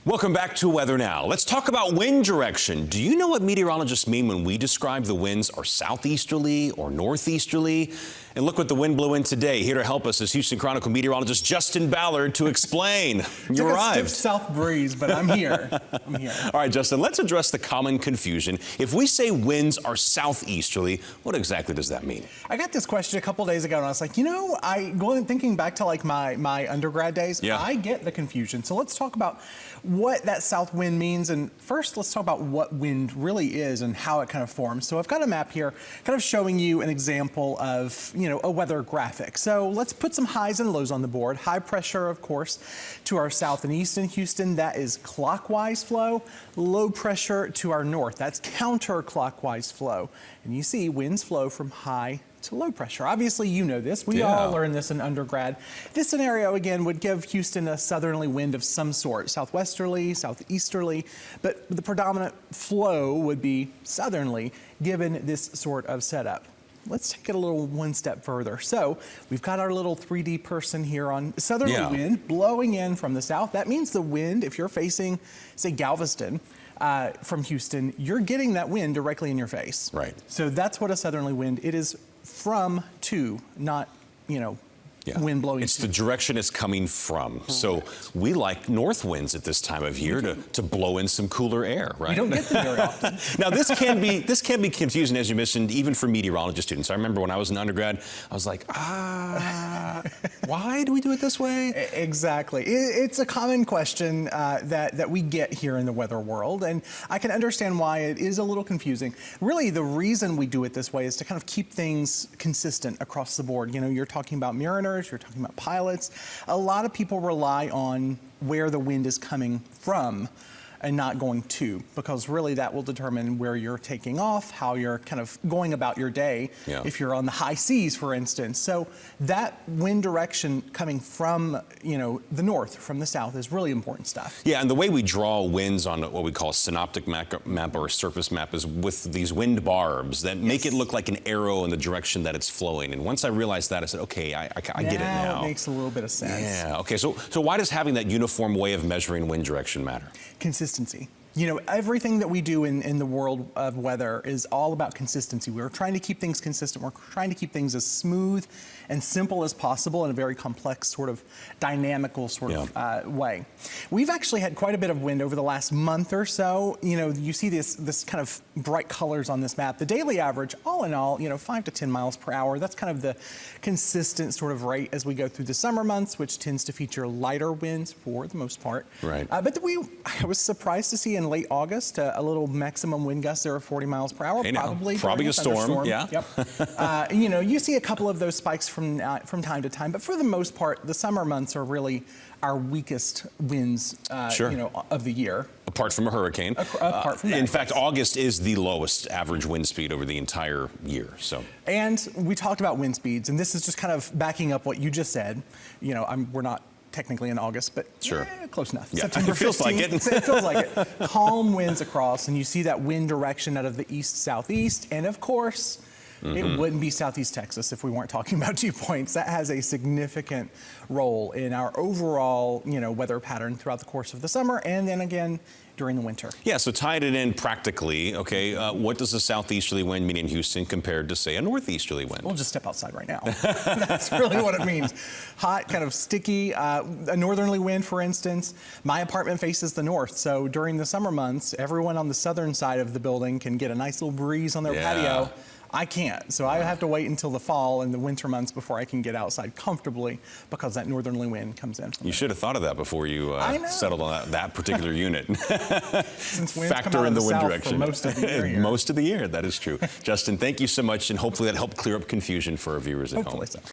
Welcome back to Weather Now. Let's talk about wind direction. Do you know what meteorologists mean when we describe the winds are southeasterly or northeasterly? And look what the wind blew in today. Here to help us is Houston Chronicle meteorologist Justin Ballard to explain. You arrived. It's a stiff south breeze, but I'm here. I'm here. All right, Justin, let's address the common confusion. If we say winds are southeasterly, what exactly does that mean? I got this question a couple days ago, and I was like, you know, thinking back to like my undergrad days, I get the confusion. So let's talk about what that south wind means. And first, let's talk about what wind really is and how it kind of forms. So I've got a map here kind of showing you an example of, you know, a weather graphic. So let's put some highs and lows on the board. High pressure, of course, to our south and east in Houston, that is clockwise flow. Low pressure to our north, that's counterclockwise flow. And you see winds flow from high to low pressure. Obviously, you know this. We all learned this in undergrad. This scenario, again, would give Houston a southerly wind of some sort, southwesterly, southeasterly, but the predominant flow would be southerly, given this sort of setup. Let's take it a little one step further. So we've got our little 3D person here on southerly wind blowing in from the south. That means the wind, if you're facing, say, Galveston, from Houston, you're getting that wind directly in your face. Right. So that's what a southerly wind, it is from to, not, you know, wind blowing. It's the direction it's coming from. Correct. So we like north winds at this time of year to blow in some cooler air, right? You don't get them very often. Now this can be confusing, as you mentioned, even for meteorology students. I remember when I was an undergrad, I was like, why do we do it this way? Exactly. It's a common question that we get here in the weather world, and I can understand why it is a little confusing. Really, the reason we do it this way is to kind of keep things consistent across the board. You know, you're talking about mariners, you're talking about pilots. A lot of people rely on where the wind is coming from and not going to, because really that will determine where you're taking off, how you're kind of going about your day, if you're on the high seas, for instance. So that wind direction coming from, you know, the north, from the south, is really important stuff. Yeah, and the way we draw winds on what we call a synoptic map or a surface map is with these wind barbs that make it look like an arrow in the direction that it's flowing. And once I realized that, I said, okay, I get it now. Now it makes a little bit of sense. Yeah, okay, so why does having that uniform way of measuring wind direction matter? Consistency. You know, everything that we do in the world of weather is all about consistency. We're trying to keep things consistent. We're trying to keep things as smooth and simple as possible in a very complex sort of dynamical sort of way. We've actually had quite a bit of wind over the last month or so. You know, you see this kind of bright colors on this map. The daily average, all in all, you know, 5 to 10 miles per hour. That's kind of the consistent sort of rate as we go through the summer months, which tends to feature lighter winds for the most part. Right. But I was surprised to see in late August a little maximum wind gust there of 40 miles per hour. Hey, probably a storm. Yeah. Yep. You know, you see a couple of those spikes from time to time, but for the most part, the summer months are really our weakest winds, you know, of the year. Apart from a hurricane. Apart from that. In fact, August is the lowest average wind speed over the entire year. So. And we talked about wind speeds, and this is just kind of backing up what you just said. You know, we're not technically in August, but close enough. Yeah, September it feels 15th, like it. It feels like it. Calm winds across, and you see that wind direction out of the east-southeast, and of course, it wouldn't be Southeast Texas if we weren't talking about dew points. That has a significant role in our overall, you know, weather pattern throughout the course of the summer, and then again during the winter. Yeah, so tied it in practically, okay, what does a southeasterly wind mean in Houston compared to, say, a northeasterly wind? We'll just step outside right now. That's really what it means. Hot, kind of sticky, a northerly wind, for instance. My apartment faces the north, so during the summer months, everyone on the southern side of the building can get a nice little breeze on their patio. I can't, so I have to wait until the fall and the winter months before I can get outside comfortably because that northerly wind comes in. You should have thought of that before you settled on that particular unit. Since winds factor in the wind direction. For most of the year. Most of the year, that is true. Justin, thank you so much, and hopefully that helped clear up confusion for our viewers at home.